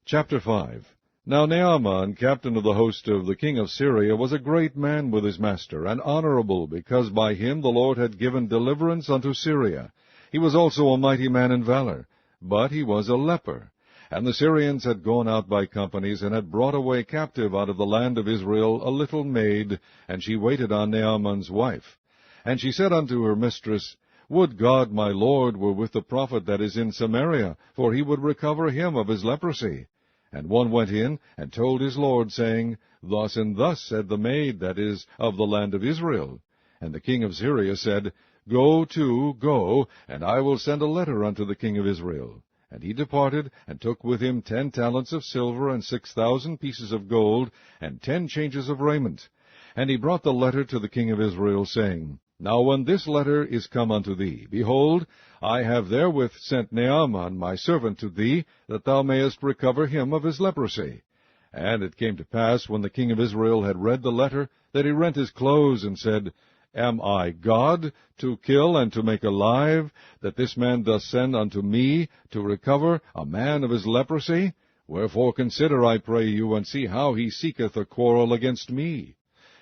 Chapter 5. Now Naaman, captain of the host of the king of Syria, was a great man with his master, and honorable, because by him the Lord had given deliverance unto Syria. He was also a mighty man in valor, but he was a leper. And the Syrians had gone out by companies, and had brought away captive out of the land of Israel a little maid, and she waited on Naaman's wife. And she said unto her mistress, Would God my Lord were with the prophet that is in Samaria, for he would recover him of his leprosy. And one went in, and told his lord, saying, Thus and thus said the maid that is of the land of Israel. And the king of Syria said, Go, and I will send a letter unto the king of Israel. And he departed, and took with him 10 talents of silver, and 6,000 pieces of gold, and 10 changes of raiment. And he brought the letter to the king of Israel, saying, Now when this letter is come unto thee, behold, I have therewith sent Naaman my servant to thee, that thou mayest recover him of his leprosy. And it came to pass, when the king of Israel had read the letter, that he rent his clothes, and said, Am I God, to kill and to make alive, that this man doth send unto me to recover a man of his leprosy? Wherefore consider, I pray you, and see how he seeketh a quarrel against me.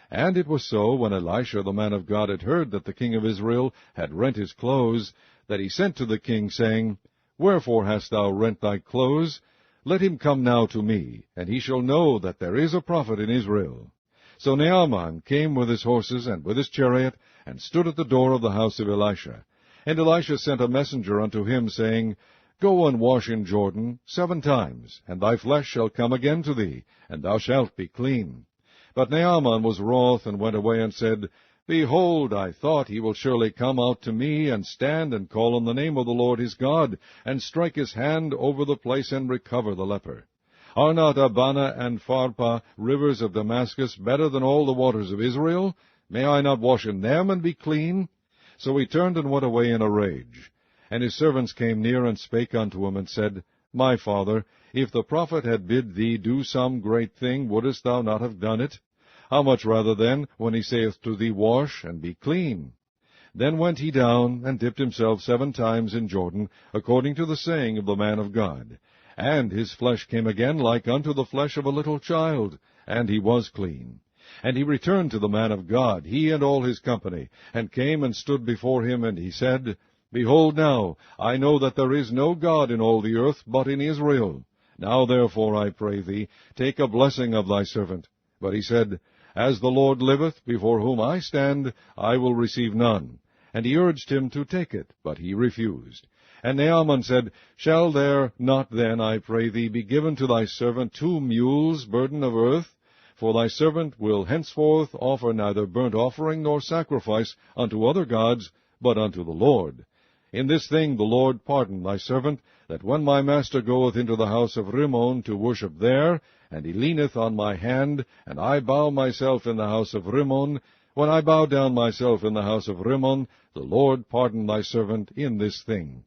And it was so, when Elisha the man of God had heard that the king of Israel had rent his clothes, that he sent to the king, saying, Wherefore hast thou rent thy clothes? Let him come now to me, and he shall know that there is a prophet in Israel. So Naaman came with his horses and with his chariot, and stood at the door of the house of Elisha. And Elisha sent a messenger unto him, saying, Go and wash in Jordan 7 times, and thy flesh shall come again to thee, and thou shalt be clean. But Naaman was wroth, and went away, and said, Behold, I thought he will surely come out to me, and stand, and call on the name of the Lord his God, and strike his hand over the place, and recover the leper. Are not Abana and Pharpar, rivers of Damascus, better than all the waters of Israel? May I not wash in them, and be clean? So he turned and went away in a rage. And his servants came near, and spake unto him, and said, My father, if the prophet had bid thee do some great thing, wouldest thou not have done it? How much rather then, when he saith to thee, Wash, and be clean? Then went he down, and dipped himself 7 times in Jordan, according to the saying of the man of God. And his flesh came again like unto the flesh of a little child, and he was clean. And he returned to the man of God, he and all his company, and came and stood before him, and he said, Behold now, I know that there is no God in all the earth but in Israel. Now therefore, I pray thee, take a blessing of thy servant. But he said, As the Lord liveth, before whom I stand, I will receive none. And he urged him to take it, but he refused. And Naaman said, Shall there not then, I pray thee, be given to thy servant 2 mules burden of earth? For thy servant will henceforth offer neither burnt offering nor sacrifice unto other gods, but unto the Lord. In this thing the Lord pardon thy servant, that when my master goeth into the house of Rimmon to worship there, and he leaneth on my hand, and I bow myself in the house of Rimmon, when I bow down myself in the house of Rimmon, the Lord pardon thy servant in this thing.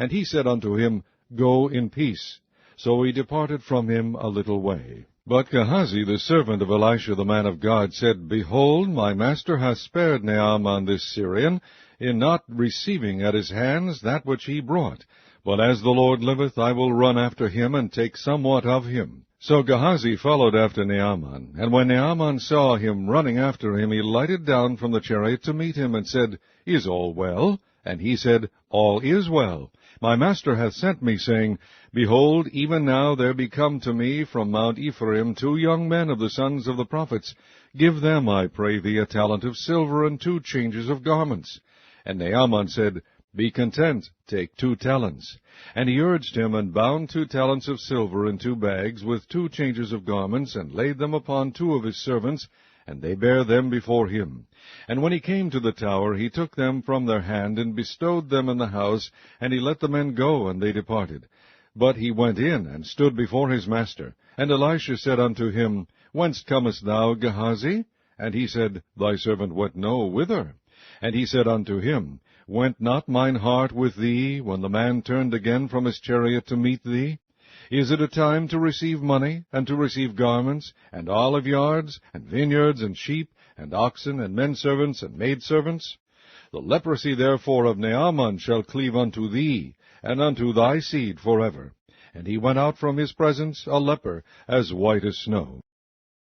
And he said unto him, Go in peace. So he departed from him a little way. But Gehazi, the servant of Elisha the man of God, said, Behold, my master hath spared Naaman this Syrian, in not receiving at his hands that which he brought. But as the Lord liveth, I will run after him, and take somewhat of him. So Gehazi followed after Naaman, and when Naaman saw him running after him, he lighted down from the chariot to meet him, and said, Is all well? And he said, All is well. My master hath sent me, saying, Behold, even now there be come to me from Mount Ephraim 2 young men of the sons of the prophets. Give them, I pray thee, a talent of silver, and 2 changes of garments. And Naaman said, Be content, take 2 talents. And he urged him, and bound 2 talents of silver in 2 bags, with 2 changes of garments, and laid them upon 2 of his servants, and they bare them before him. And when he came to the tower, he took them from their hand, and bestowed them in the house, and he let the men go, and they departed. But he went in, and stood before his master. And Elisha said unto him, Whence comest thou, Gehazi? And he said, Thy servant went no whither. And he said unto him, Went not mine heart with thee, when the man turned again from his chariot to meet thee? Is it a time to receive money, and to receive garments, and olive yards, and vineyards, and sheep, and oxen, and men-servants, and maidservants? The leprosy therefore of Naaman shall cleave unto thee, and unto thy seed forever. And he went out from his presence a leper, as white as snow.